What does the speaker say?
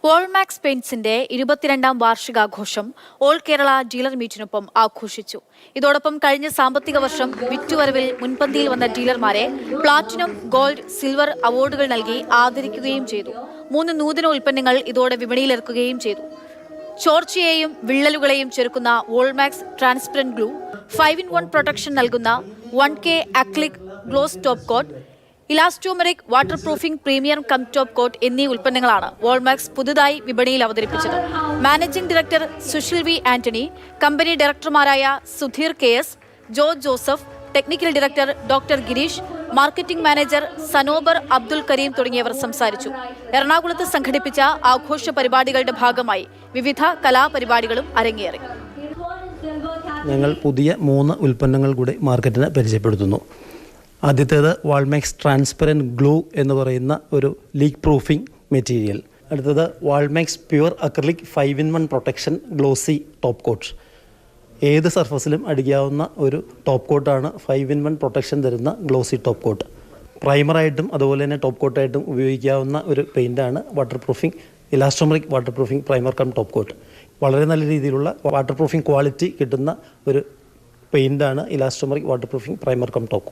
Volmax പെയിന്റ്സിന്റെ 22ാം വാർഷികാഘോഷം all Kerala dealer മീറ്റിനൊപ്പം ആഘോഷിച്ചു. ഇതോടൊപ്പം കഴിഞ്ഞ സാമ്പത്തിക വർഷം വിറ്റുവരവിൽ മുൻപന്തിയിൽ വന്ന ഡീലർമാരെ പ്ലാറ്റിനം, ഗോൾഡ്, സിൽവർ അവാർഡുകൾ നൽകി ആദരിക്കുകയും ചെയ്തു. 3 നൂതന ഉൽപ്പന്നങ്ങൾ ഇതോടെ വിപണിയിലിറക്കുകയും ചെയ്തു. ചോർച്ചയെയും വിള്ളലുകളെയും ചെറുക്കുന്ന Volmax transparent glue, 5-in-1 protection നൽകുന്ന 1K acrylic gloss top coat, elastomeric waterproofing premium cum top coat എന്നീ ഉൽപ്പന്നങ്ങളാണ് വോൾമാക്സ് പുതുതായി വിപണിയിൽ അവതരിപ്പിച്ചത്. Managing director Sushil V Antony, company ഡയറക്ടർമാരായ Sudheer KS, George Joseph, technical director doctor Girish, marketing manager Sanobar Abdul Kareem തുടങ്ങിയവർ സംസാരിച്ചു. എറണാകുളത്ത് സംഘടിപ്പിച്ച ആഘോഷ പരിപാടികളുടെ ഭാഗമായി വിവിധ കലാപരിപാടികളും അരങ്ങേറി. ഞങ്ങൾ പുതിയ 3 ഉൽപ്പന്നങ്ങൾ കൂടി മാർക്കറ്റിന് പരിചയപ്പെടുത്തുന്നു. ആദ്യത്തേത് വാൾമാക്സ് ട്രാൻസ്പെറൻറ്റ് ഗ്ലൂ എന്ന് പറയുന്ന ഒരു ലീക്ക് പ്രൂഫിംഗ് മെറ്റീരിയൽ. അടുത്തത് Volmax pure acrylic 5-in-1 protection glossy top coat. ഏത് സർഫസിലും അടിക്കാവുന്ന ഒരു ടോപ്പ് കോട്ടാണ് 5-in-1 പ്രൊട്ടക്ഷൻ തരുന്ന ഗ്ലോസി ടോപ്പ് കോട്ട്. പ്രൈമറായിട്ടും അതുപോലെ തന്നെ ടോപ്പ് കോട്ടായിട്ടും ഉപയോഗിക്കാവുന്ന ഒരു പെയിൻ്റാണ് waterproofing elastomeric waterproofing primer cum top coat. വളരെ നല്ല രീതിയിലുള്ള വാട്ടർ പ്രൂഫിംഗ് ക്വാളിറ്റി കിട്ടുന്ന ഒരു പെയിൻ്റാണ് elastomeric waterproofing primer cum top